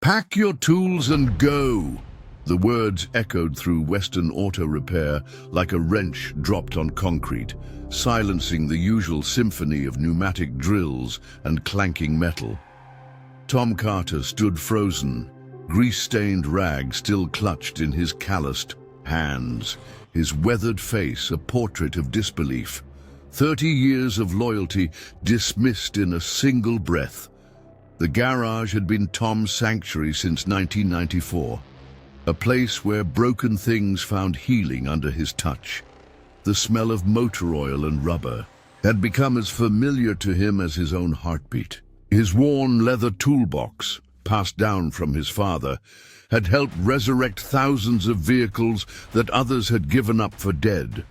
Pack your tools and go! The words echoed through Weston Auto Repair like a wrench dropped on concrete, silencing the usual symphony of pneumatic drills and clanking metal. Tom Carter stood frozen, grease-stained rag still clutched in his calloused hands, his weathered face a portrait of disbelief. 30 years of loyalty dismissed in a single breath. The garage had been Tom's sanctuary since 1994, a place where broken things found healing under his touch. The smell of motor oil and rubber had become as familiar to him as his own heartbeat. His worn leather toolbox, passed down from his father, had helped resurrect thousands of vehicles that others had given up for dead.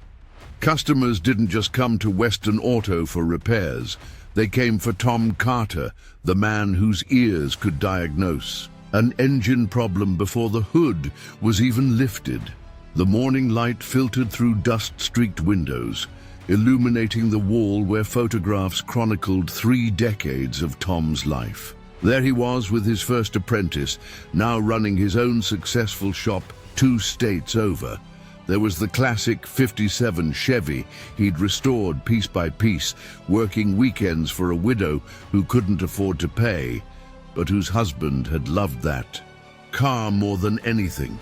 Customers didn't just come to Weston Auto for repairs. They came for Tom Carter, the man whose ears could diagnose an engine problem before the hood was even lifted. The morning light filtered through dust-streaked windows, illuminating the wall where photographs chronicled 3 decades of Tom's life. There he was with his first apprentice, now running his own successful shop 2 states over. There was the classic '57 Chevy he'd restored piece by piece, working weekends for a widow who couldn't afford to pay, but whose husband had loved that car more than anything.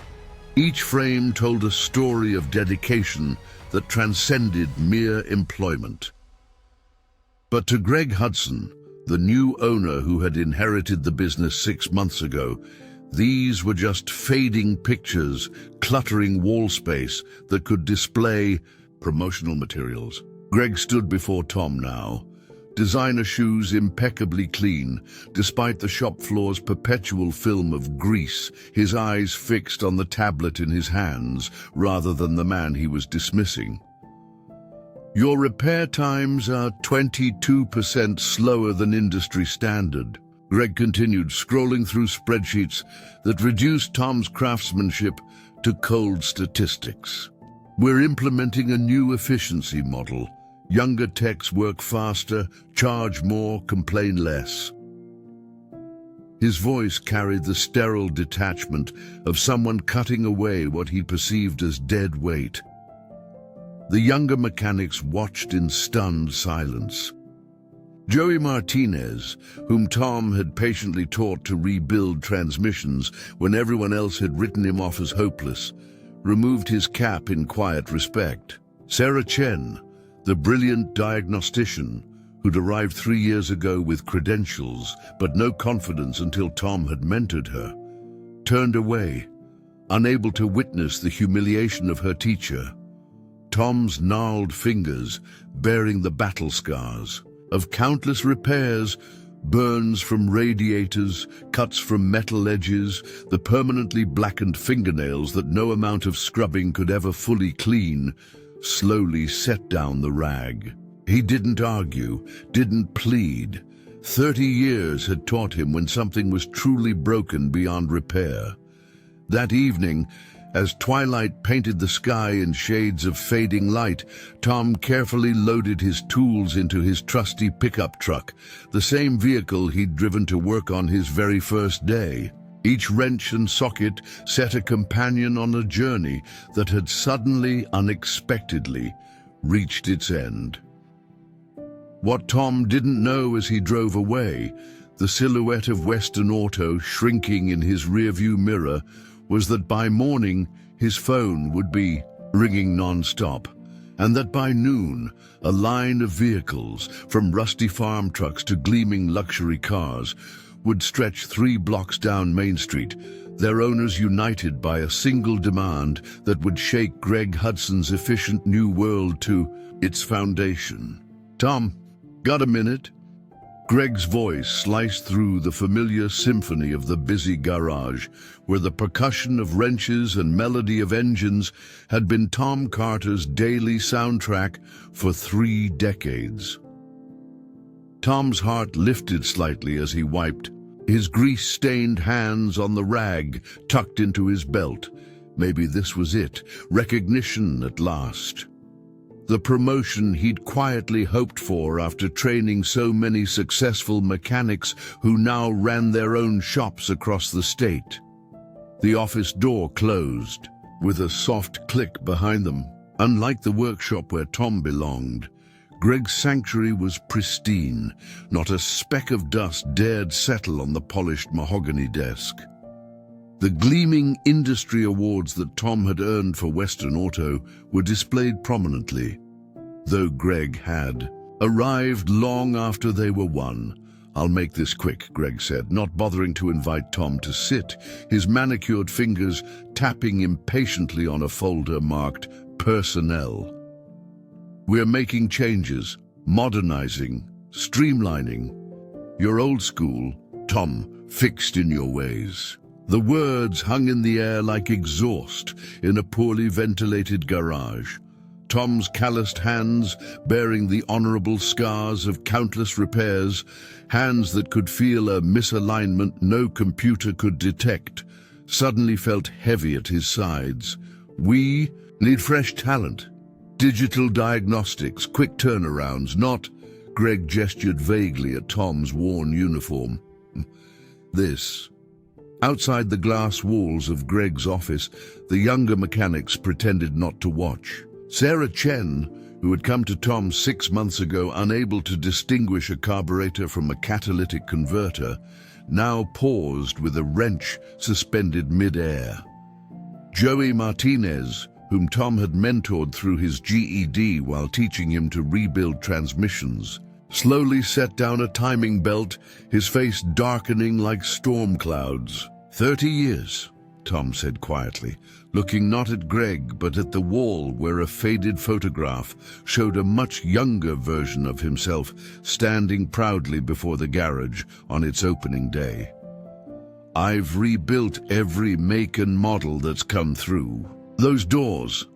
Each frame told a story of dedication that transcended mere employment. But to Greg Hudson, the new owner who had inherited the business 6 months ago, these were just fading pictures, cluttering wall space that could display promotional materials. Greg stood before Tom now, designer shoes impeccably clean, despite the shop floor's perpetual film of grease, his eyes fixed on the tablet in his hands rather than the man he was dismissing. "Your repair times are 22% slower than industry standard." Greg continued, scrolling through spreadsheets that reduced Tom's craftsmanship to cold statistics. "We're implementing a new efficiency model. Younger techs work faster, charge more, complain less." His voice carried the sterile detachment of someone cutting away what he perceived as dead weight. The younger mechanics watched in stunned silence. Joey Martinez, whom Tom had patiently taught to rebuild transmissions when everyone else had written him off as hopeless, removed his cap in quiet respect. Sarah Chen, the brilliant diagnostician who'd arrived 3 years ago with credentials but no confidence until Tom had mentored her, turned away, unable to witness the humiliation of her teacher. Tom's gnarled fingers bearing the battle scars of countless repairs, burns from radiators, cuts from metal edges, the permanently blackened fingernails that no amount of scrubbing could ever fully clean, slowly set down the rag. He didn't argue, didn't plead. 30 years had taught him when something was truly broken beyond repair. That evening, as twilight painted the sky in shades of fading light, Tom carefully loaded his tools into his trusty pickup truck, the same vehicle he'd driven to work on his very first day. Each wrench and socket set a companion on a journey that had suddenly, unexpectedly, reached its end. What Tom didn't know as he drove away, the silhouette of Weston Auto shrinking in his rearview mirror, was that by morning his phone would be ringing non-stop, and that by noon a line of vehicles, from rusty farm trucks to gleaming luxury cars, would stretch 3 blocks down Main Street, their owners united by a single demand that would shake Greg Hudson's efficient new world to its foundation. "Tom, got a minute?" Greg's voice sliced through the familiar symphony of the busy garage, where the percussion of wrenches and melody of engines had been Tom Carter's daily soundtrack for 3 decades. Tom's heart lifted slightly as he wiped his grease-stained hands on the rag tucked into his belt. Maybe this was it, recognition at last. the promotion he'd quietly hoped for after training so many successful mechanics who now ran their own shops across the state. The office door closed, with a soft click behind them. Unlike the workshop where Tom belonged, Greg's sanctuary was pristine. Not a speck of dust dared settle on the polished mahogany desk. The gleaming industry awards that Tom had earned for Weston Auto were displayed prominently, though Greg had arrived long after they were won. "I'll make this quick," Greg said, not bothering to invite Tom to sit, his manicured fingers tapping impatiently on a folder marked Personnel. "We're making changes, modernizing, streamlining. You're old school, Tom, fixed in your ways." The words hung in the air like exhaust in a poorly ventilated garage. Tom's calloused hands, bearing the honorable scars of countless repairs, hands that could feel a misalignment no computer could detect, suddenly felt heavy at his sides. "We need fresh talent. Digital diagnostics, quick turnarounds, not..." Greg gestured vaguely at Tom's worn uniform. "This." Outside the glass walls of Greg's office, the younger mechanics pretended not to watch. Sarah Chen, who had come to Tom 6 months ago unable to distinguish a carburetor from a catalytic converter, now paused with a wrench suspended mid-air. Joey Martinez, whom Tom had mentored through his GED while teaching him to rebuild transmissions, slowly set down a timing belt, his face darkening like storm clouds. 30 years, Tom said quietly, looking not at Greg but at the wall where a faded photograph showed a much younger version of himself standing proudly before the garage on its opening day. "I've rebuilt every make and model that's come through those doors,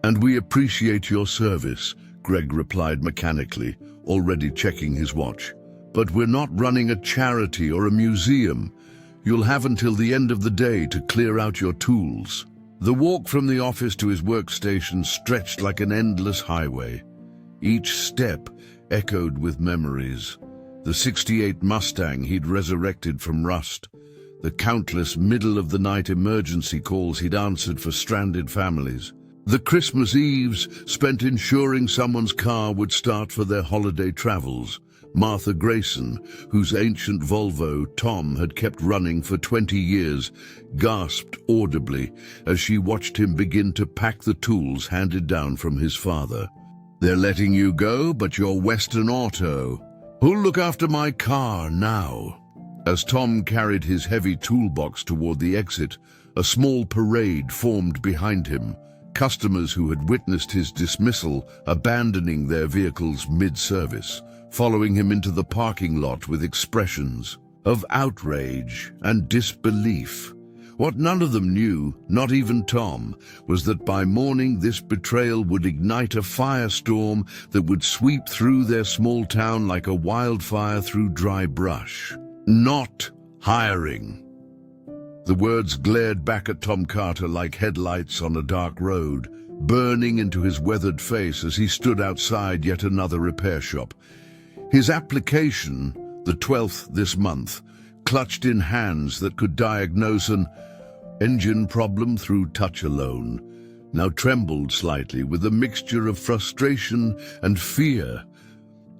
and we appreciate your service," Greg replied mechanically, already checking his watch. "But we're not running a charity or a museum. You'll have until the end of the day to clear out your tools." The walk from the office to his workstation stretched like an endless highway. Each step echoed with memories. The '68 Mustang he'd resurrected from rust, the countless middle-of-the-night emergency calls he'd answered for stranded families, the Christmas Eves spent ensuring someone's car would start for their holiday travels. Martha Grayson, whose ancient Volvo Tom had kept running for 20 years, gasped audibly as she watched him begin to pack the tools handed down from his father. "They're letting you go, but you're Weston Auto. Who'll look after my car now?" As Tom carried his heavy toolbox toward the exit, a small parade formed behind him. Customers who had witnessed his dismissal abandoning their vehicles mid-service, following him into the parking lot with expressions of outrage and disbelief. What none of them knew, not even Tom, was that by morning this betrayal would ignite a firestorm that would sweep through their small town like a wildfire through dry brush. "Not hiring." The words glared back at Tom Carter like headlights on a dark road, burning into his weathered face as he stood outside yet another repair shop. His application, the 12th this month, clutched in hands that could diagnose an engine problem through touch alone, now trembled slightly with a mixture of frustration and fear.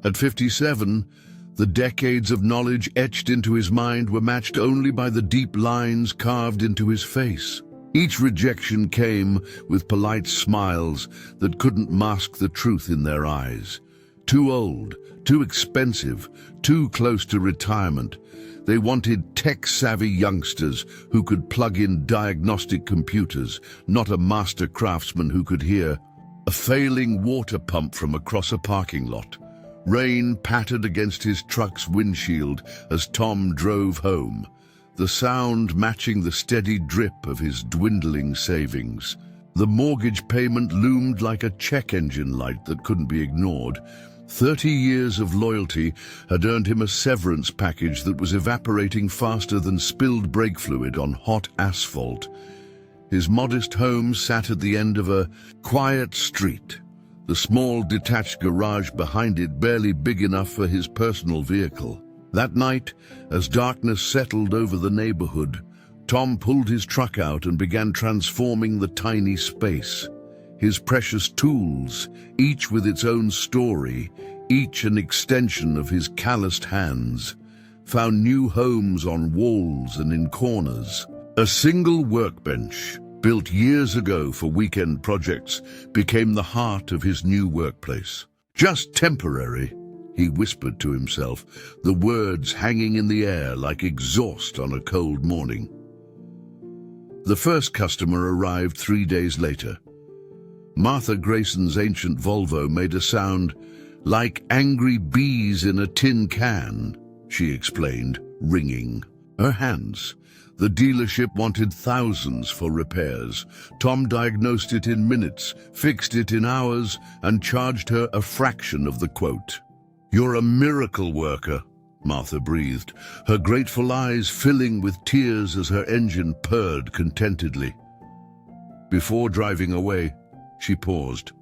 At 57, the decades of knowledge etched into his mind were matched only by the deep lines carved into his face. Each rejection came with polite smiles that couldn't mask the truth in their eyes. Too old, too expensive, too close to retirement. They wanted tech-savvy youngsters who could plug in diagnostic computers, not a master craftsman who could hear a failing water pump from across a parking lot. Rain pattered against his truck's windshield as Tom drove home, the sound matching the steady drip of his dwindling savings. The mortgage payment loomed like a check engine light that couldn't be ignored. 30 years of loyalty had earned him a severance package that was evaporating faster than spilled brake fluid on hot asphalt. His modest home sat at the end of a quiet street, the small detached garage behind it barely big enough for his personal vehicle. That night, as darkness settled over the neighborhood, Tom pulled his truck out and began transforming the tiny space. His precious tools, each with its own story, each an extension of his calloused hands, found new homes on walls and in corners. A single workbench, built years ago for weekend projects, became the heart of his new workplace. "Just temporary," he whispered to himself, the words hanging in the air like exhaust on a cold morning. The first customer arrived 3 days later. Martha Grayson's ancient Volvo made a sound like angry bees in a tin can, she explained, wringing her hands. The dealership wanted thousands for repairs. Tom diagnosed it in minutes, fixed it in hours, and charged her a fraction of the quote. "You're a miracle worker," Martha breathed, her grateful eyes filling with tears as her engine purred contentedly. Before driving away, she paused.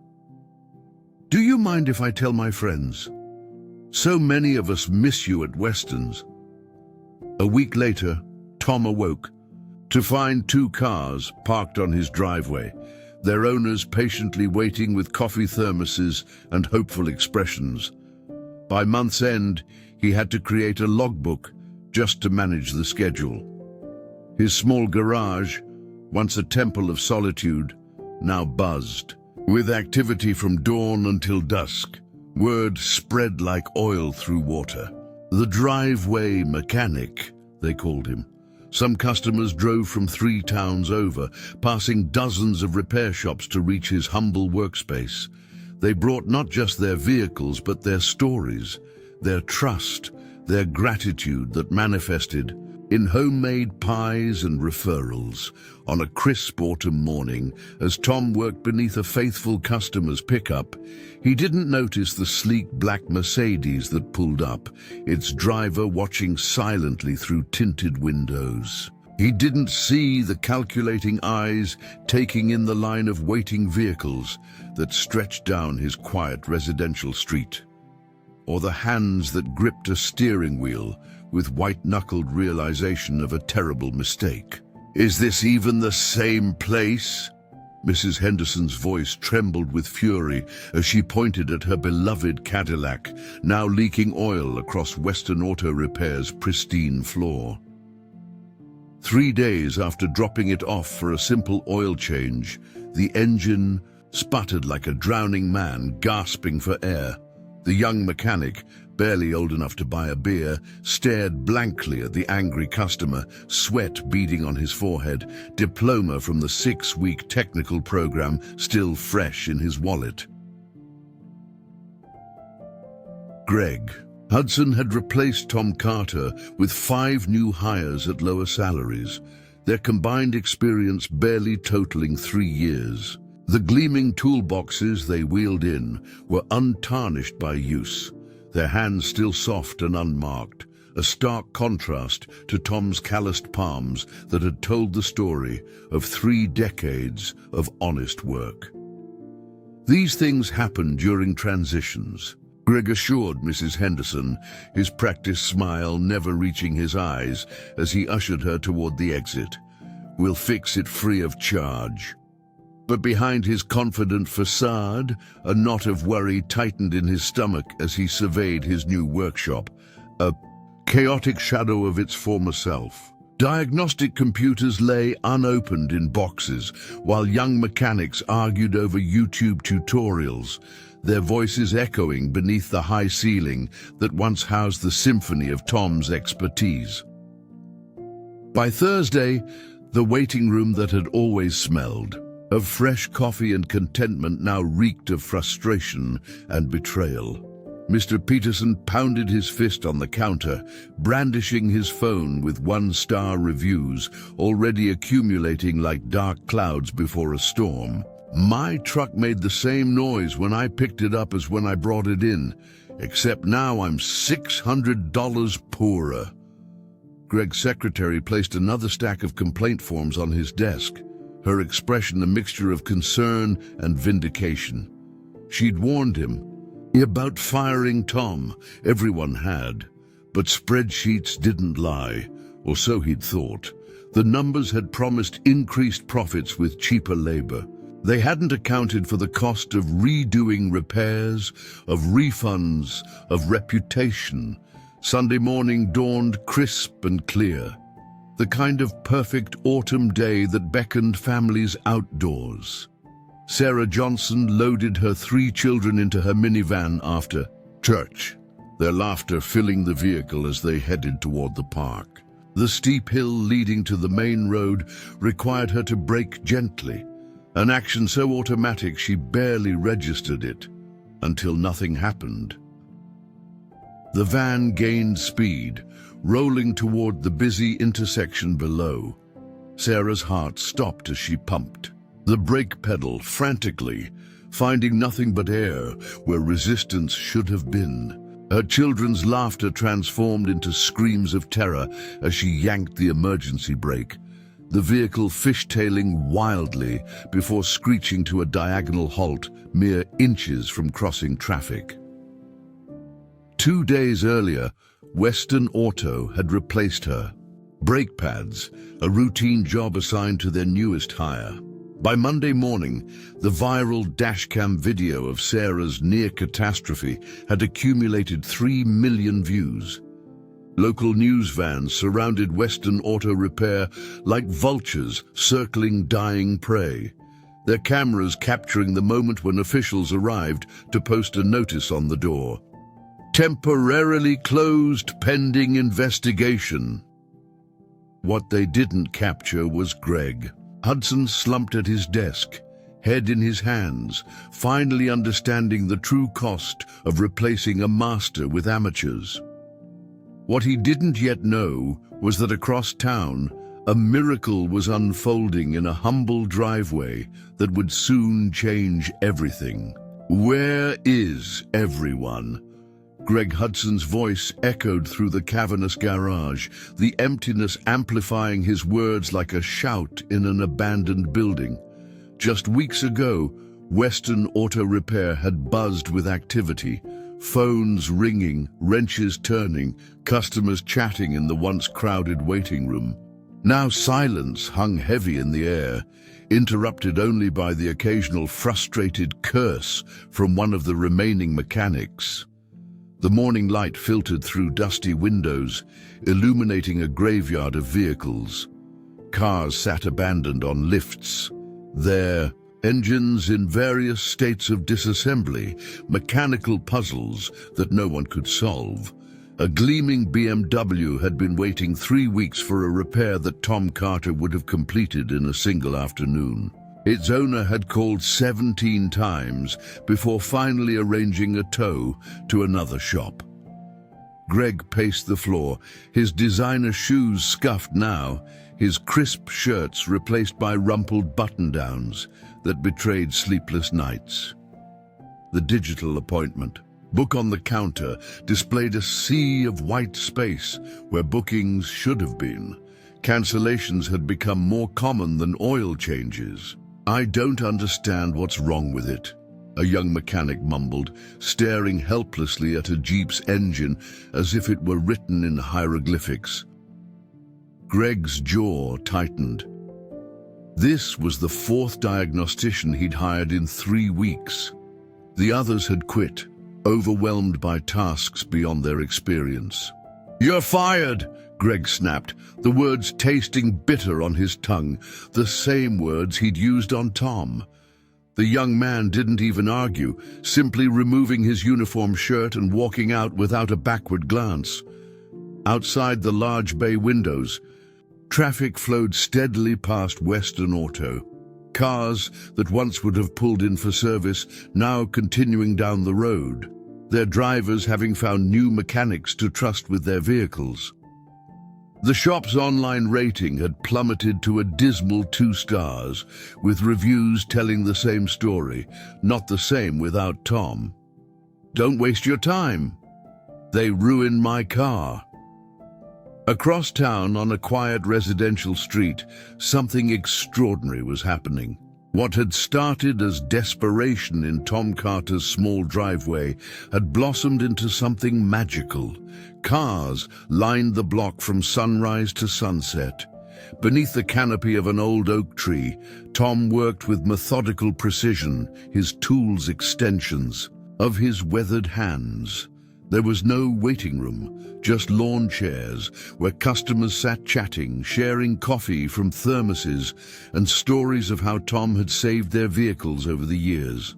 "Do you mind if I tell my friends? So many of us miss you at Weston's." A week later, Tom awoke to find 2 cars parked on his driveway, their owners patiently waiting with coffee thermoses and hopeful expressions. By month's end, he had to create a logbook just to manage the schedule. His small garage, once a temple of solitude, now buzzed. With activity from dawn until dusk, word spread like oil through water. The driveway mechanic, they called him. Some customers drove from 3 towns over, passing dozens of repair shops to reach his humble workspace. They brought not just their vehicles, but their stories, their trust, their gratitude that manifested in homemade pies and referrals. On a crisp autumn morning, as Tom worked beneath a faithful customer's pickup, he didn't notice the sleek black Mercedes that pulled up, its driver watching silently through tinted windows. He didn't see the calculating eyes taking in the line of waiting vehicles that stretched down his quiet residential street, or the hands that gripped a steering wheel with white-knuckled realization of a terrible mistake. "Is this even the same place?" Mrs. Henderson's voice trembled with fury as she pointed at her beloved Cadillac, now leaking oil across Weston Auto Repair's pristine floor. 3 days after dropping it off for a simple oil change, the engine sputtered like a drowning man gasping for air. The young mechanic, barely old enough to buy a beer, stared blankly at the angry customer, sweat beading on his forehead, diploma from the 6-week technical program still fresh in his wallet. Greg Hudson had replaced Tom Carter with 5 new hires at lower salaries, their combined experience barely totaling 3 years. The gleaming toolboxes they wheeled in were untarnished by use, their hands still soft and unmarked, a stark contrast to Tom's calloused palms that had told the story of 3 decades of honest work. These things happened during transitions, Greg assured Mrs. Henderson, his practiced smile never reaching his eyes as he ushered her toward the exit. "We'll fix it free of charge." But behind his confident facade, a knot of worry tightened in his stomach as he surveyed his new workshop, a chaotic shadow of its former self. Diagnostic computers lay unopened in boxes, while young mechanics argued over YouTube tutorials, their voices echoing beneath the high ceiling that once housed the symphony of Tom's expertise. By Thursday, the waiting room that had always smelled of fresh coffee and contentment now reeked of frustration and betrayal. Mr. Peterson pounded his fist on the counter, brandishing his phone with 1-star reviews already accumulating like dark clouds before a storm. "My truck made the same noise when I picked it up as when I brought it in, except now I'm $600 poorer." Greg's secretary placed another stack of complaint forms on his desk, her expression a mixture of concern and vindication. She'd warned him about firing Tom. Everyone had. But spreadsheets didn't lie, or so he'd thought. The numbers had promised increased profits with cheaper labor. They hadn't accounted for the cost of redoing repairs, of refunds, of reputation. Sunday morning dawned crisp and clear. The kind of perfect autumn day that beckoned families outdoors. Sarah Johnson loaded her 3 children into her minivan after church, their laughter filling the vehicle as they headed toward the park. The steep hill leading to the main road required her to brake gently, an action so automatic she barely registered it, until nothing happened. The van gained speed, rolling toward the busy intersection below. Sarah's heart stopped as she pumped the brake pedal frantically, finding nothing but air where resistance should have been. Her children's laughter transformed into screams of terror as she yanked the emergency brake, the vehicle fishtailing wildly before screeching to a diagonal halt mere inches from crossing traffic. 2 days earlier, Weston Auto had replaced her brake pads, a routine job assigned to their newest hire. By Monday morning, the viral dashcam video of Sarah's near catastrophe had accumulated 3 million views. Local news vans surrounded Weston Auto Repair like vultures circling dying prey, their cameras capturing the moment when officials arrived to post a notice on the door. Temporarily closed pending investigation. What they didn't capture was Greg. Hudson slumped at his desk, head in his hands, finally understanding the true cost of replacing a master with amateurs. What he didn't yet know was that across town, a miracle was unfolding in a humble driveway that would soon change everything. Where is everyone? Greg Hudson's voice echoed through the cavernous garage, the emptiness amplifying his words like a shout in an abandoned building. Just weeks ago, Weston Auto Repair had buzzed with activity, phones ringing, wrenches turning, customers chatting in the once crowded waiting room. Now silence hung heavy in the air, interrupted only by the occasional frustrated curse from one of the remaining mechanics. The morning light filtered through dusty windows, illuminating a graveyard of vehicles. Cars sat abandoned on lifts, their engines in various states of disassembly, mechanical puzzles that no one could solve. A gleaming BMW had been waiting 3 weeks for a repair that Tom Carter would have completed in a single afternoon. Its owner had called 17 times before finally arranging a tow to another shop. Greg paced the floor, his designer shoes scuffed now, his crisp shirts replaced by rumpled button-downs that betrayed sleepless nights. The digital appointment book on the counter displayed a sea of white space where bookings should have been. Cancellations had become more common than oil changes. "I don't understand what's wrong with it," a young mechanic mumbled, staring helplessly at a Jeep's engine as if it were written in hieroglyphics. Greg's jaw tightened. This was the 4th diagnostician he'd hired in 3 weeks. The others had quit, overwhelmed by tasks beyond their experience. "You're fired!" Greg snapped, the words tasting bitter on his tongue, the same words he'd used on Tom. The young man didn't even argue, simply removing his uniform shirt and walking out without a backward glance. Outside the large bay windows, traffic flowed steadily past Weston Auto. Cars that once would have pulled in for service now continuing down the road, their drivers having found new mechanics to trust with their vehicles. The shop's online rating had plummeted to a dismal 2 stars, with reviews telling the same story, not the same without Tom. "Don't waste your time. They ruined my car." Across town on a quiet residential street, something extraordinary was happening. What had started as desperation in Tom Carter's small driveway had blossomed into something magical. Cars lined the block from sunrise to sunset. Beneath the canopy of an old oak tree, Tom worked with methodical precision, his tools extensions of his weathered hands. There was no waiting room, just lawn chairs where customers sat chatting, sharing coffee from thermoses and stories of how Tom had saved their vehicles over the years.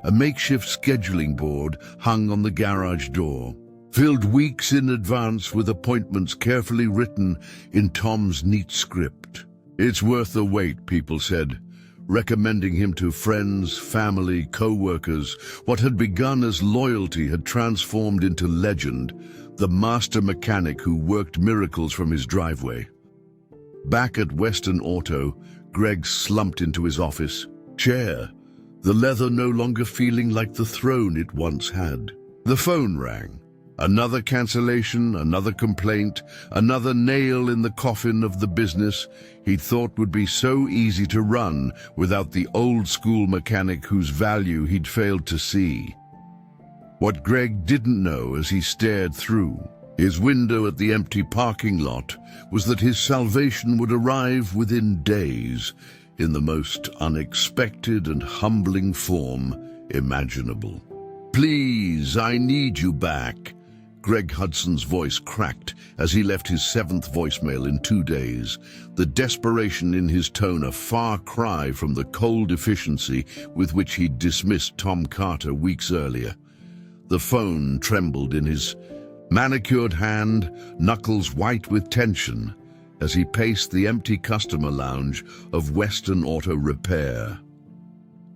A makeshift scheduling board hung on the garage door, filled weeks in advance with appointments carefully written in Tom's neat script. "It's worth the wait," people said, recommending him to friends, family, co-workers. What had begun as loyalty had transformed into legend, the master mechanic who worked miracles from his driveway. Back at Weston Auto, Greg slumped into his office chair, the leather no longer feeling like the throne it once had. The phone rang. Another cancellation, another complaint, another nail in the coffin of the business he'd thought would be so easy to run without the old-school mechanic whose value he'd failed to see. What Greg didn't know as he stared through his window at the empty parking lot was that his salvation would arrive within days in the most unexpected and humbling form imaginable. "Please, I need you back." Greg Hudson's voice cracked as he left his 7th voicemail in 2 days, the desperation in his tone a far cry from the cold efficiency with which he'd dismissed Tom Carter weeks earlier. The phone trembled in his manicured hand, knuckles white with tension, as he paced the empty customer lounge of Weston Auto Repair.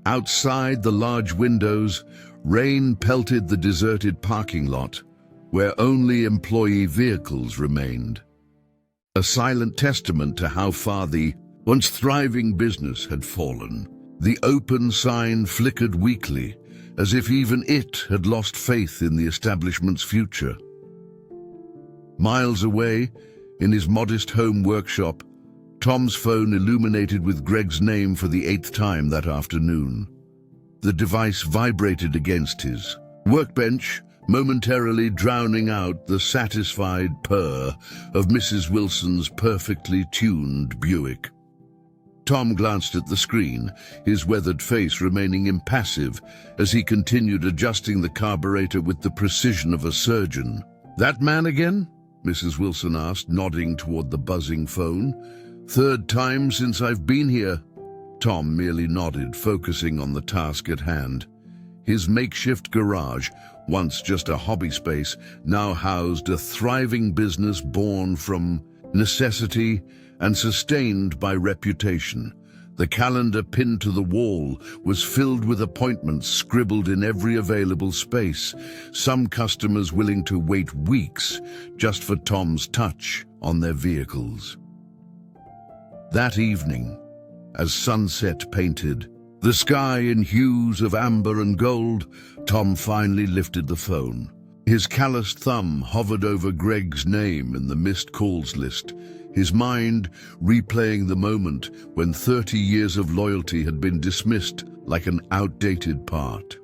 Outside the large windows, rain pelted the deserted parking lot, where only employee vehicles remained. A silent testament to how far the once thriving business had fallen. The open sign flickered weakly, as if even it had lost faith in the establishment's future. Miles away, in his modest home workshop, Tom's phone illuminated with Greg's name for the 8th time that afternoon. The device vibrated against his workbench, momentarily drowning out the satisfied purr of Mrs. Wilson's perfectly tuned Buick. Tom glanced at the screen, his weathered face remaining impassive as he continued adjusting the carburetor with the precision of a surgeon. "That man again?" Mrs. Wilson asked, nodding toward the buzzing phone. "3rd time since I've been here." Tom merely nodded, focusing on the task at hand. His makeshift garage, once just a hobby space, now housed a thriving business born from necessity and sustained by reputation. The calendar pinned to the wall was filled with appointments scribbled in every available space, some customers willing to wait weeks just for Tom's touch on their vehicles. That evening, as sunset painted the sky in hues of amber and gold, Tom finally lifted the phone. His calloused thumb hovered over Greg's name in the missed calls list, his mind replaying the moment when 30 years of loyalty had been dismissed like an outdated part.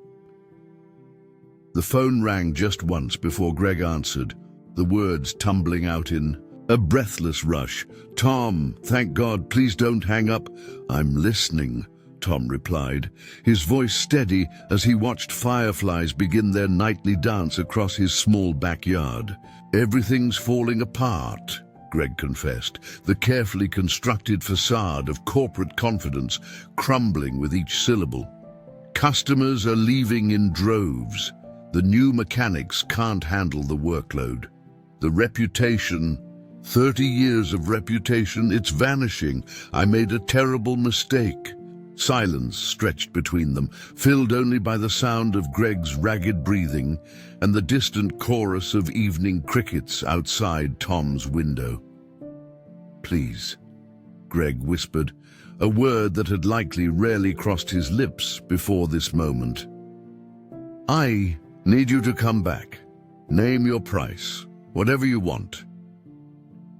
The phone rang just once before Greg answered, the words tumbling out in a breathless rush. "Tom, thank God, please don't hang up. I'm listening," Tom replied, his voice steady as he watched fireflies begin their nightly dance across his small backyard. "Everything's falling apart," Greg confessed, the carefully constructed facade of corporate confidence crumbling with each syllable. "Customers are leaving in droves. The new mechanics can't handle the workload. The reputation, 30 years of reputation, it's vanishing. I made a terrible mistake." Silence stretched between them, filled only by the sound of Greg's ragged breathing and the distant chorus of evening crickets outside Tom's window. "Please," Greg whispered, a word that had likely rarely crossed his lips before this moment. "I need you to come back. Name your price, whatever you want."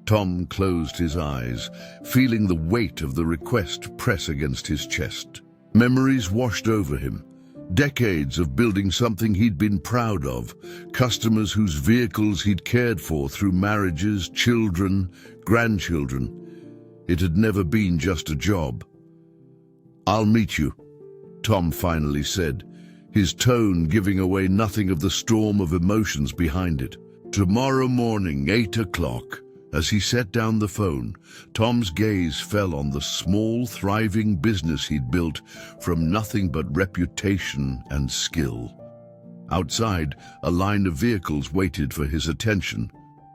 Tom closed his eyes, feeling the weight of the request press against his chest. Memories washed over him. Decades of building something he'd been proud of, customers whose vehicles he'd cared for through marriages, children, grandchildren. It had never been just a job. "I'll meet you," Tom finally said, his tone giving away nothing of the storm of emotions behind it. "Tomorrow morning, 8 o'clock. As he set down the phone, Tom's gaze fell on the small, thriving business he'd built from nothing but reputation and skill. Outside, a line of vehicles waited for his attention,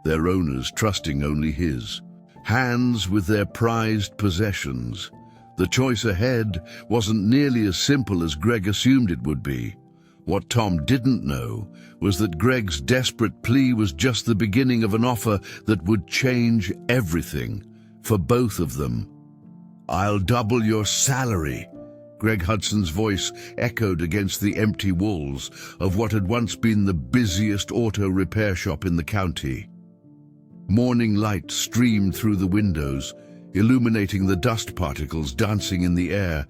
their owners trusting only his. Hands with their prized possessions. The choice ahead wasn't nearly as simple as Greg assumed it would be. What Tom didn't know was that Greg's desperate plea was just the beginning of an offer that would change everything for both of them. "I'll double your salary." Greg Hudson's voice echoed against the empty walls of what had once been the busiest auto repair shop in the county. Morning light streamed through the windows, illuminating the dust particles dancing in the air,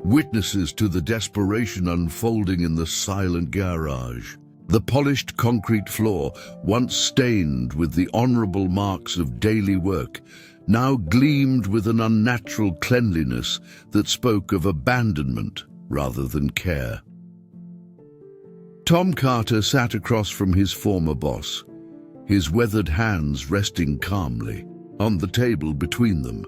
witnesses to the desperation unfolding in the silent garage. The polished concrete floor, once stained with the honorable marks of daily work, now gleamed with an unnatural cleanliness that spoke of abandonment rather than care. Tom Carter sat across from his former boss, his weathered hands resting calmly on the table between them.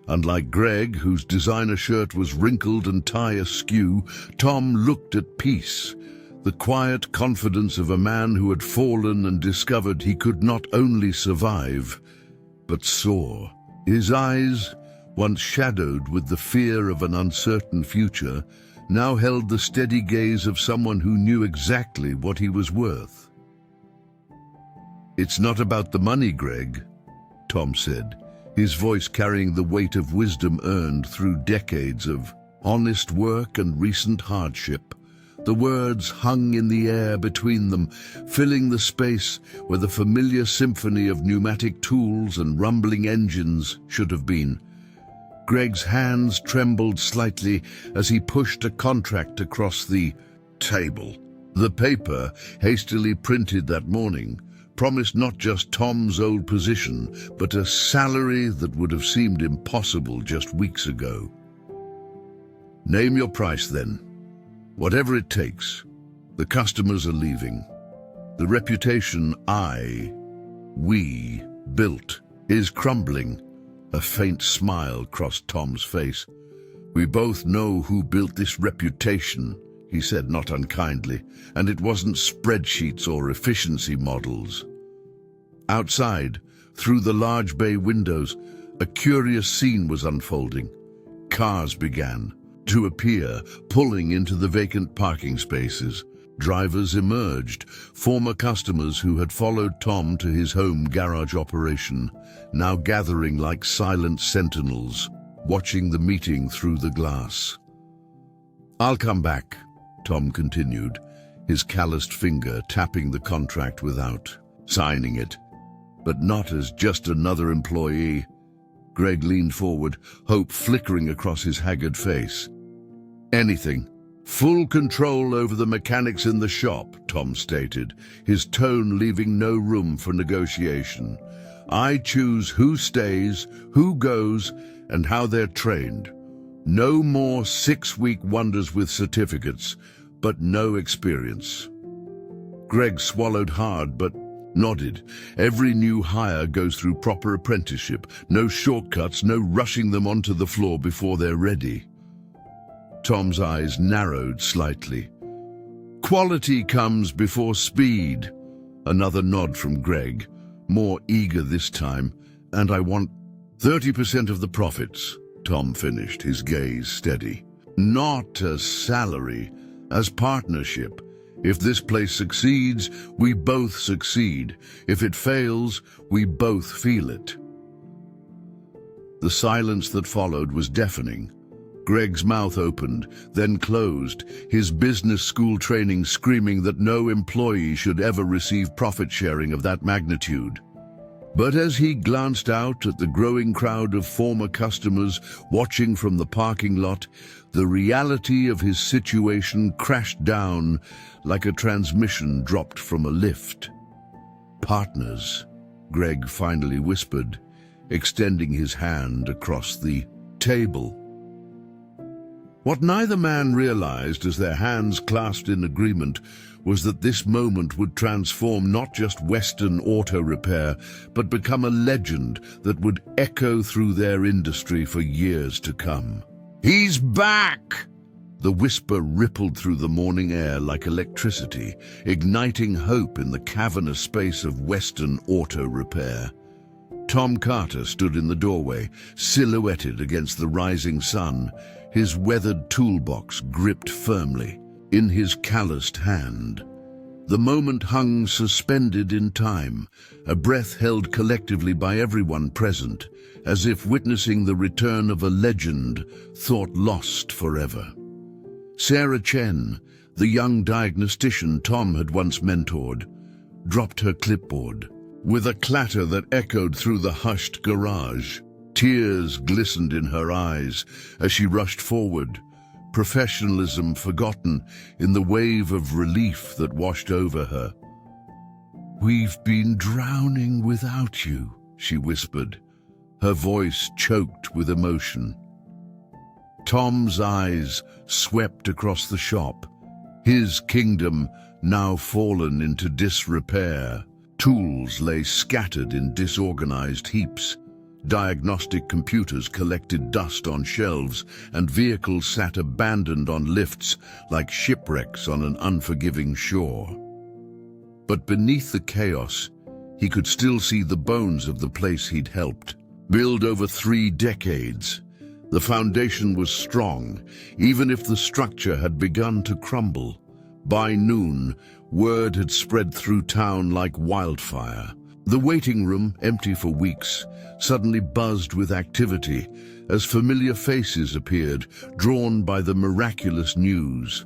Unlike Greg, whose designer shirt was wrinkled and tie askew, Tom looked at peace, the quiet confidence of a man who had fallen and discovered he could not only survive, but soar. His eyes, once shadowed with the fear of an uncertain future, now held the steady gaze of someone who knew exactly what he was worth. "It's not about the money, Greg," Tom said, his voice carrying the weight of wisdom earned through decades of honest work and recent hardship. The words hung in the air between them, filling the space where the familiar symphony of pneumatic tools and rumbling engines should have been. Greg's hands trembled slightly as he pushed a contract across the table. The paper, hastily printed that morning, promised not just Tom's old position, but a salary that would have seemed impossible just weeks ago. "Name your price then. Whatever it takes. The customers are leaving. The reputation we built is crumbling." A faint smile crossed Tom's face. "We both know who built this reputation," he said not unkindly, "and it wasn't spreadsheets or efficiency models." Outside, through the large bay windows, a curious scene was unfolding. Cars began to appear, pulling into the vacant parking spaces. Drivers emerged, former customers who had followed Tom to his home garage operation, now gathering like silent sentinels, watching the meeting through the glass. "I'll come back," Tom continued, his calloused finger tapping the contract without signing it. "But not as just another employee." Greg leaned forward, hope flickering across his haggard face. "Anything. Full control over the mechanics in the shop," Tom stated, his tone leaving no room for negotiation. "I choose who stays, who goes, and how they're trained. No more 6-week wonders with certificates, but no experience." Greg swallowed hard, but nodded. "Every new hire goes through proper apprenticeship. No shortcuts, no rushing them onto the floor before they're ready." Tom's eyes narrowed slightly. "Quality comes before speed." Another nod from Greg, more eager this time. "And I want 30% of the profits," Tom finished, his gaze steady. "Not as salary, as partnership. If this place succeeds, we both succeed. If it fails, we both feel it." The silence that followed was deafening. Greg's mouth opened, then closed, his business school training screaming that no employee should ever receive profit sharing of that magnitude. But as he glanced out at the growing crowd of former customers watching from the parking lot, the reality of his situation crashed down like a transmission dropped from a lift. "Partners," Greg finally whispered, extending his hand across the table. What neither man realized as their hands clasped in agreement was that this moment would transform not just Weston Auto Repair, but become a legend that would echo through their industry for years to come. "He's back!" The whisper rippled through the morning air like electricity, igniting hope in the cavernous space of Weston Auto Repair. Tom Carter stood in the doorway, silhouetted against the rising sun, his weathered toolbox gripped firmly in his calloused hand. The moment hung suspended in time, a breath held collectively by everyone present, as if witnessing the return of a legend thought lost forever. Sarah Chen, the young diagnostician Tom had once mentored, dropped her clipboard. With a clatter that echoed through the hushed garage, tears glistened in her eyes as she rushed forward, professionalism forgotten in the wave of relief that washed over her. "We've been drowning without you," she whispered, her voice choked with emotion. Tom's eyes swept across the shop, his kingdom now fallen into disrepair. Tools lay scattered in disorganized heaps. Diagnostic computers collected dust on shelves, and vehicles sat abandoned on lifts like shipwrecks on an unforgiving shore. But beneath the chaos, he could still see the bones of the place he'd helped. Built over 3 decades, the foundation was strong, even if the structure had begun to crumble. By noon, word had spread through town like wildfire. The waiting room, empty for weeks, suddenly buzzed with activity as familiar faces appeared, drawn by the miraculous news.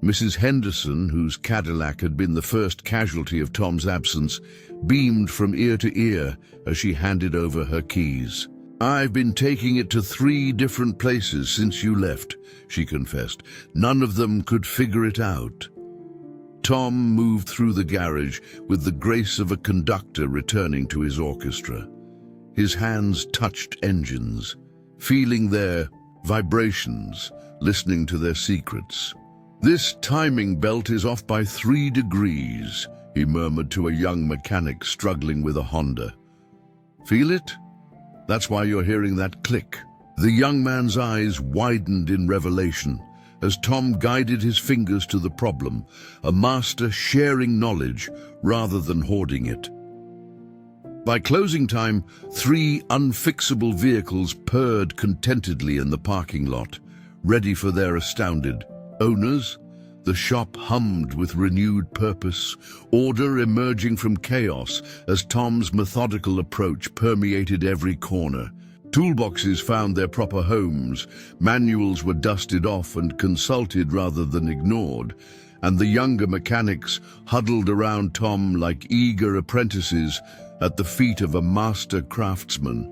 Mrs. Henderson, whose Cadillac had been the first casualty of Tom's absence, beamed from ear to ear as she handed over her keys. "I've been taking it to 3 different places since you left," she confessed. "None of them could figure it out." Tom moved through the garage with the grace of a conductor returning to his orchestra. His hands touched engines, feeling their vibrations, listening to their secrets. "This timing belt is off by 3 degrees, he murmured to a young mechanic struggling with a Honda. "Feel it? That's why you're hearing that click." The young man's eyes widened in revelation as Tom guided his fingers to the problem, a master sharing knowledge rather than hoarding it. By closing time, 3 unfixable vehicles purred contentedly in the parking lot, ready for their astounded owners. The shop hummed with renewed purpose, order emerging from chaos as Tom's methodical approach permeated every corner. Toolboxes found their proper homes, manuals were dusted off and consulted rather than ignored, and the younger mechanics huddled around Tom like eager apprentices at the feet of a master craftsman.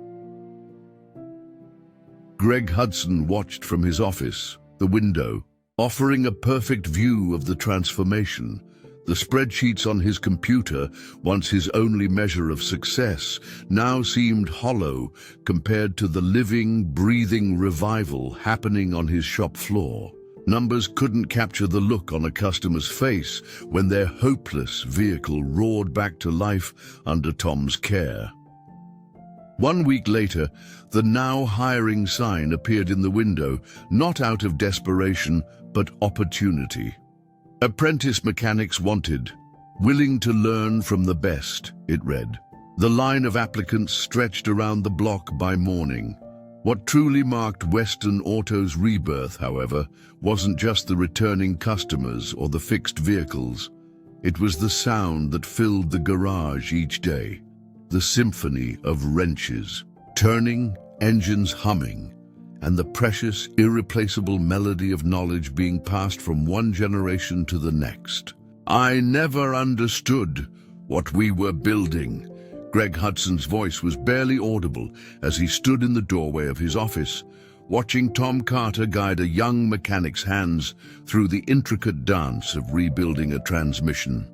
Greg Hudson watched from his office, the window, offering a perfect view of the transformation. The spreadsheets on his computer, once his only measure of success, now seemed hollow compared to the living, breathing revival happening on his shop floor. Numbers couldn't capture the look on a customer's face when their hopeless vehicle roared back to life under Tom's care. 1 week later, the "now hiring" sign appeared in the window, not out of desperation, but opportunity. "Apprentice mechanics wanted, willing to learn from the best," it read. The line of applicants stretched around the block by morning. What truly marked Weston Auto's rebirth, however, wasn't just the returning customers or the fixed vehicles. It was the sound that filled the garage each day, the symphony of wrenches, turning, engines humming, and the precious, irreplaceable melody of knowledge being passed from one generation to the next. "I never understood what we were building," Greg Hudson's voice was barely audible as he stood in the doorway of his office, watching Tom Carter guide a young mechanic's hands through the intricate dance of rebuilding a transmission.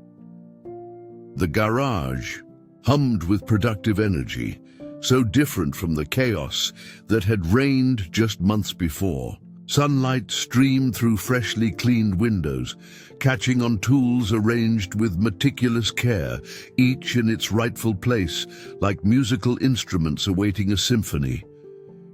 The garage hummed with productive energy, so different from the chaos that had reigned just months before. Sunlight streamed through freshly cleaned windows, catching on tools arranged with meticulous care, each in its rightful place, like musical instruments awaiting a symphony.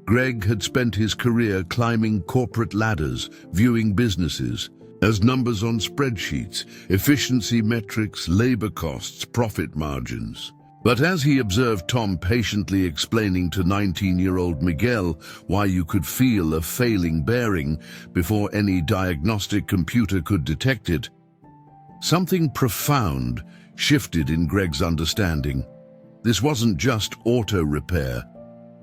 Greg had spent his career climbing corporate ladders, viewing businesses as numbers on spreadsheets, efficiency metrics, labor costs, profit margins. But as he observed Tom patiently explaining to 19-year-old Miguel why you could feel a failing bearing before any diagnostic computer could detect it, something profound shifted in Greg's understanding. This wasn't just auto repair.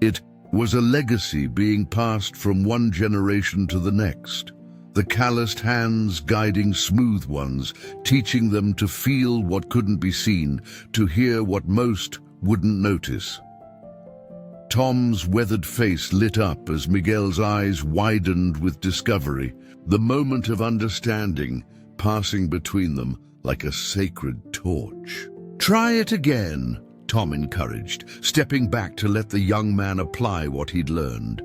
It was a legacy being passed from one generation to the next. The calloused hands guiding smooth ones, teaching them to feel what couldn't be seen, to hear what most wouldn't notice. Tom's weathered face lit up as Miguel's eyes widened with discovery, the moment of understanding passing between them like a sacred torch. "Try it again," Tom encouraged, stepping back to let the young man apply what he'd learned.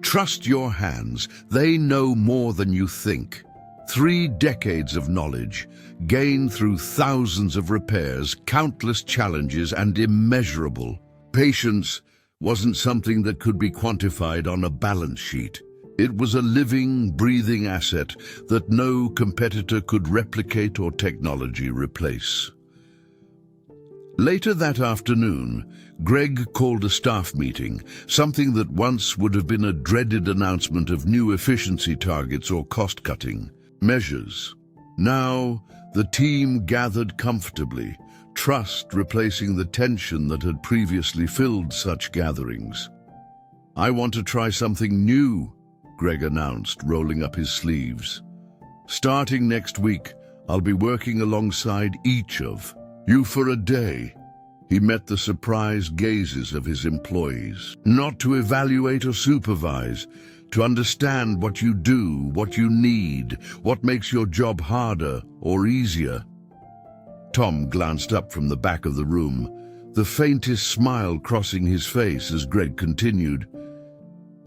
"Trust your hands. They know more than you think." 3 decades of knowledge, gained through thousands of repairs, countless challenges, and immeasurable patience, wasn't something that could be quantified on a balance sheet. It was a living, breathing asset that no competitor could replicate or technology replace. Later that afternoon, Greg called a staff meeting, something that once would have been a dreaded announcement of new efficiency targets or cost-cutting measures. Now, the team gathered comfortably, trust replacing the tension that had previously filled such gatherings. "I want to try something new," Greg announced, rolling up his sleeves. "Starting next week, I'll be working alongside each of you for a day." He met the surprised gazes of his employees. "Not to evaluate or supervise, to understand what you do, what you need, what makes your job harder or easier." Tom glanced up from the back of the room, the faintest smile crossing his face as Greg continued.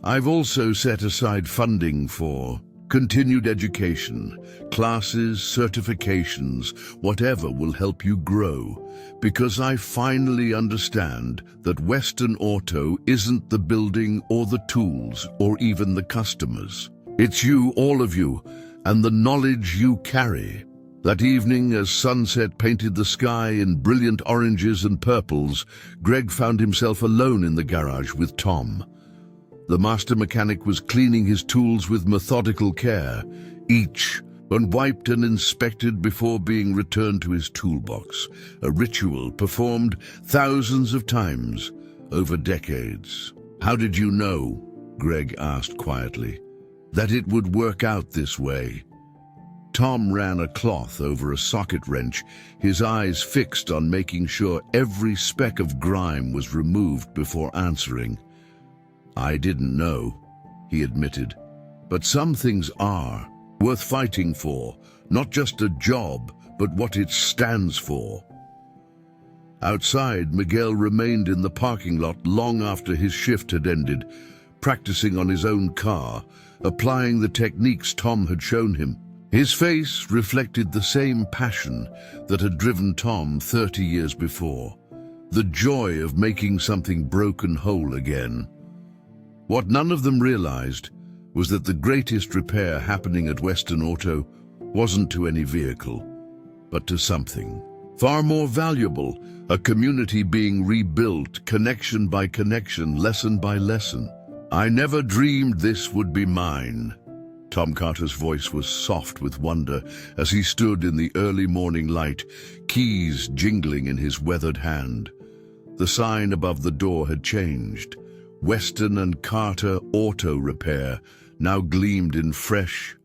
"I've also set aside funding for continued education, classes, certifications, whatever will help you grow, because I finally understand that Weston Auto isn't the building or the tools or even the customers. It's you, all of you, and the knowledge you carry." That evening, as sunset painted the sky in brilliant oranges and purples, Greg found himself alone in the garage with Tom. The master mechanic was cleaning his tools with methodical care, each wiped and inspected before being returned to his toolbox, a ritual performed thousands of times over decades. "How did you know," Greg asked quietly, "that it would work out this way?" Tom ran a cloth over a socket wrench, his eyes fixed on making sure every speck of grime was removed before answering. "I didn't know," he admitted, "but some things are worth fighting for, not just a job, but what it stands for." Outside, Miguel remained in the parking lot long after his shift had ended, practicing on his own car, applying the techniques Tom had shown him. His face reflected the same passion that had driven Tom 30 years before, the joy of making something broken whole again. What none of them realized was that the greatest repair happening at Weston Auto wasn't to any vehicle, but to something far more valuable, a community being rebuilt, connection by connection, lesson by lesson. "I never dreamed this would be mine." Tom Carter's voice was soft with wonder as he stood in the early morning light, keys jingling in his weathered hand. The sign above the door had changed. Weston and Carter Auto Repair now gleamed in fresh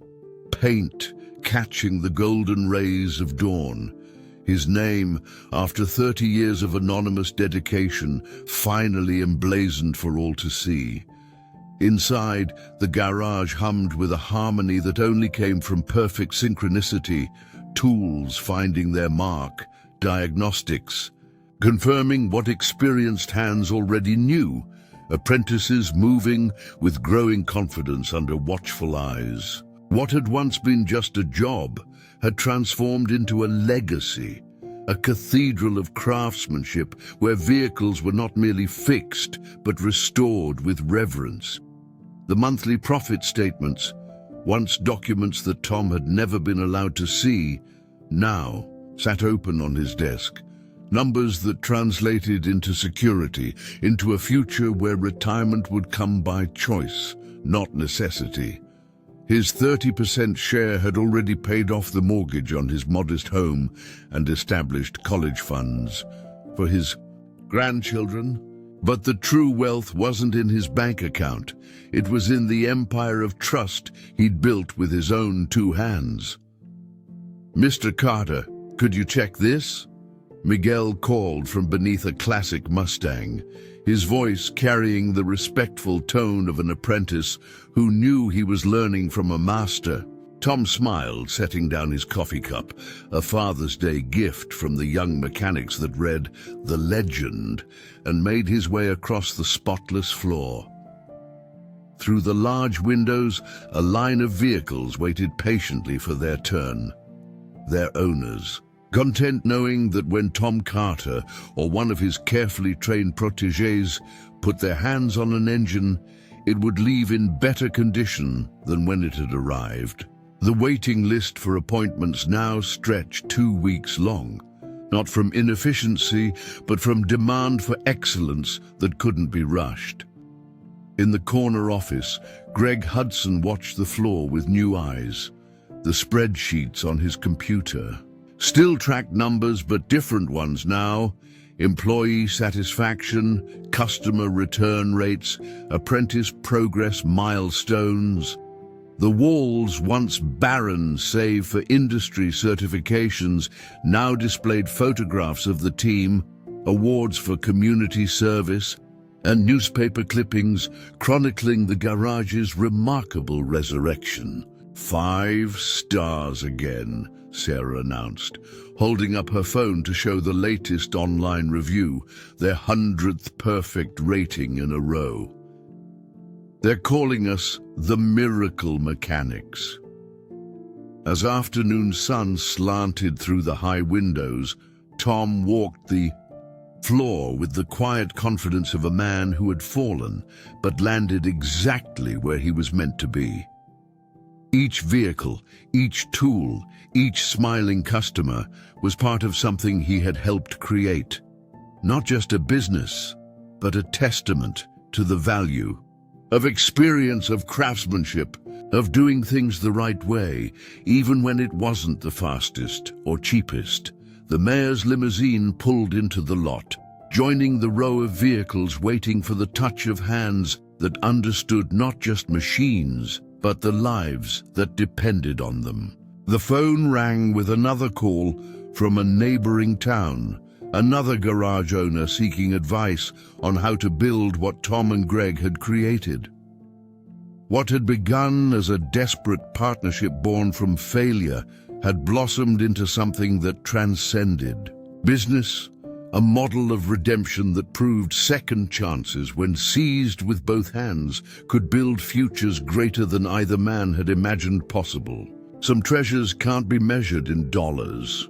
paint, catching the golden rays of dawn. His name, after 30 years of anonymous dedication, finally emblazoned for all to see. Inside, the garage hummed with a harmony that only came from perfect synchronicity, tools finding their mark, diagnostics, confirming what experienced hands already knew, apprentices moving with growing confidence under watchful eyes. What had once been just a job had transformed into a legacy, a cathedral of craftsmanship where vehicles were not merely fixed but restored with reverence. The monthly profit statements, once documents that Tom had never been allowed to see, now sat open on his desk. Numbers that translated into security, into a future where retirement would come by choice, not necessity. His 30% share had already paid off the mortgage on his modest home and established college funds for his grandchildren. But the true wealth wasn't in his bank account. It was in the empire of trust he'd built with his own two hands. "Mr. Carter, could you check this?" Miguel called from beneath a classic Mustang, his voice carrying the respectful tone of an apprentice who knew he was learning from a master. Tom smiled, setting down his coffee cup, a Father's Day gift from the young mechanics that read "The Legend," and made his way across the spotless floor. Through the large windows, a line of vehicles waited patiently for their turn. Their owners, content knowing that when Tom Carter or one of his carefully trained protégés put their hands on an engine, it would leave in better condition than when it had arrived. The waiting list for appointments now stretched 2 weeks long, not from inefficiency, but from demand for excellence that couldn't be rushed. In the corner office, Greg Hudson watched the floor with new eyes. The spreadsheets on his computer still tracked numbers, but different ones now. Employee satisfaction, customer return rates, apprentice progress milestones. The walls, once barren save for industry certifications, now displayed photographs of the team, awards for community service, and newspaper clippings chronicling the garage's remarkable resurrection. 5 stars again, Sarah announced, holding up her phone to show the latest online review, their 100th perfect rating in a row. "They're calling us the Miracle Mechanics." As afternoon sun slanted through the high windows, Tom walked the floor with the quiet confidence of a man who had fallen, but landed exactly where he was meant to be. Each vehicle, each tool, each smiling customer was part of something he had helped create. Not just a business, but a testament to the value of experience, of craftsmanship, of doing things the right way, even when it wasn't the fastest or cheapest. The mayor's limousine pulled into the lot, joining the row of vehicles waiting for the touch of hands that understood not just machines, but the lives that depended on them. The phone rang with another call from a neighboring town, another garage owner seeking advice on how to build what Tom and Greg had created. What had begun as a desperate partnership born from failure had blossomed into something that transcended business, a model of redemption that proved second chances, when seized with both hands, could build futures greater than either man had imagined possible. Some treasures can't be measured in dollars.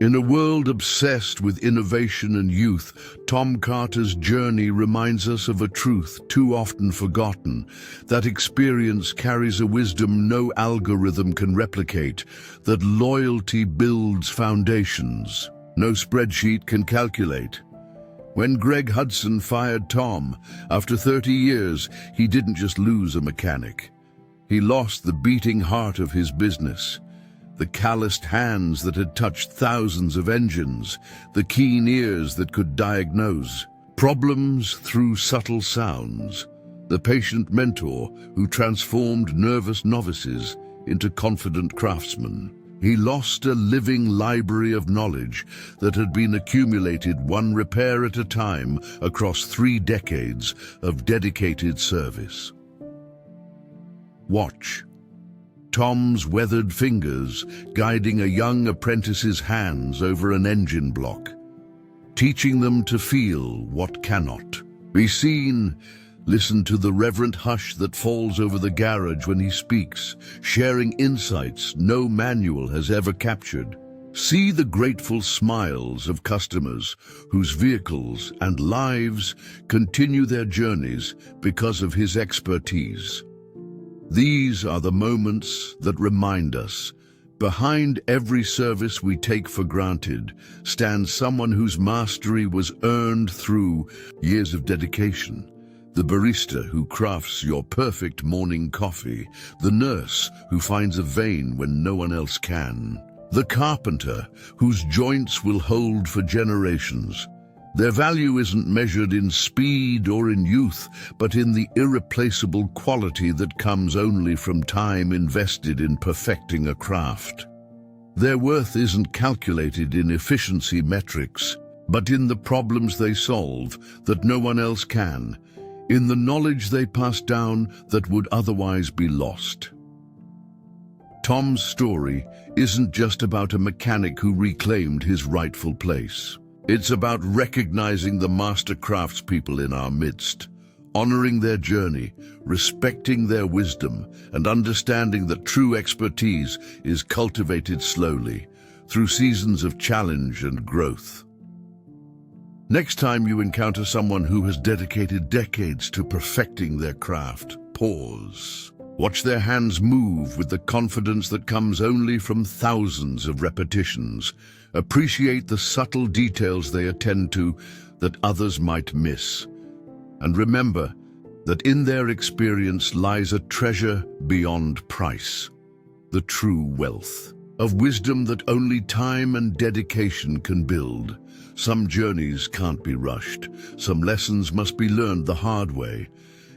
In a world obsessed with innovation and youth, Tom Carter's journey reminds us of a truth too often forgotten, that experience carries a wisdom no algorithm can replicate, that loyalty builds foundations no spreadsheet can calculate. When Greg Hudson fired Tom, after 30 years, he didn't just lose a mechanic. He lost the beating heart of his business. The calloused hands that had touched thousands of engines, the keen ears that could diagnose problems through subtle sounds, the patient mentor who transformed nervous novices into confident craftsmen. He lost a living library of knowledge that had been accumulated one repair at a time across 3 decades of dedicated service. Watch. Tom's weathered fingers guiding a young apprentice's hands over an engine block, teaching them to feel what cannot be seen. Listen to the reverent hush that falls over the garage when he speaks, sharing insights no manual has ever captured. See the grateful smiles of customers whose vehicles and lives continue their journeys because of his expertise. These are the moments that remind us, behind every service we take for granted stands someone whose mastery was earned through years of dedication. The barista who crafts your perfect morning coffee, the nurse who finds a vein when no one else can, the carpenter whose joints will hold for generations. Their value isn't measured in speed or in youth, but in the irreplaceable quality that comes only from time invested in perfecting a craft. Their worth isn't calculated in efficiency metrics, but in the problems they solve that no one else can, in the knowledge they pass down that would otherwise be lost. Tom's story isn't just about a mechanic who reclaimed his rightful place. It's about recognizing the master craftspeople in our midst, honoring their journey, respecting their wisdom, and understanding that true expertise is cultivated slowly, through seasons of challenge and growth. Next time you encounter someone who has dedicated decades to perfecting their craft, pause. Watch their hands move with the confidence that comes only from thousands of repetitions. Appreciate the subtle details they attend to that others might miss. And remember that in their experience lies a treasure beyond price, the true wealth of wisdom that only time and dedication can build. Some journeys can't be rushed, some lessons must be learned the hard way,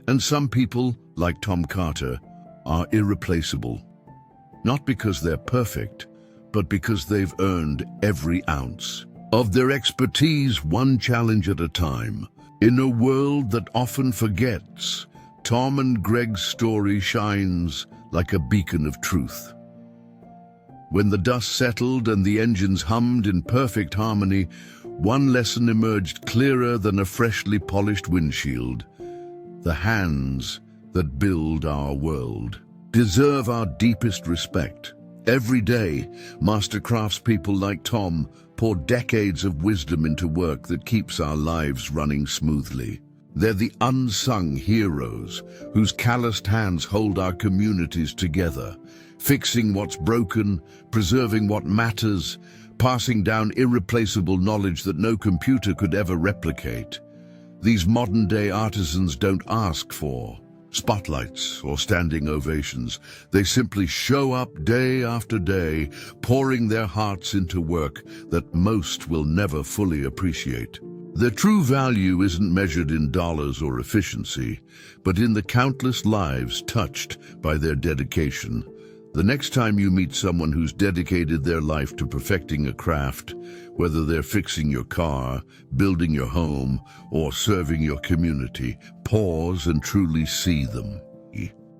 and some people, like Tom Carter, are irreplaceable. Not because they're perfect, but because they've earned every ounce of their expertise, one challenge at a time. In a world that often forgets, Tom and Greg's story shines like a beacon of truth. When the dust settled and the engines hummed in perfect harmony, one lesson emerged clearer than a freshly polished windshield. The hands that build our world deserve our deepest respect. Every day, master craftspeople like Tom pour decades of wisdom into work that keeps our lives running smoothly. They're the unsung heroes whose calloused hands hold our communities together, fixing what's broken, preserving what matters, passing down irreplaceable knowledge that no computer could ever replicate. These modern-day artisans don't ask for spotlights or standing ovations. They simply show up day after day, pouring their hearts into work that most will never fully appreciate. Their true value isn't measured in dollars or efficiency, but in the countless lives touched by their dedication. The next time you meet someone who's dedicated their life to perfecting a craft, whether they're fixing your car, building your home, or serving your community, pause and truly see them.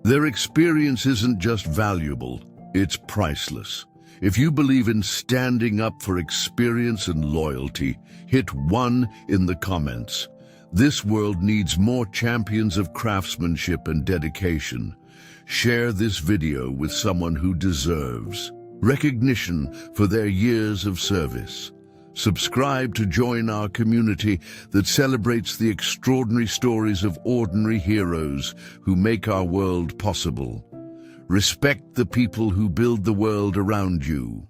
Their experience isn't just valuable, it's priceless. If you believe in standing up for experience and loyalty, hit 1 in the comments. This world needs more champions of craftsmanship and dedication. Share this video with someone who deserves recognition for their years of service. Subscribe to join our community that celebrates the extraordinary stories of ordinary heroes who make our world possible. Respect the people who build the world around you.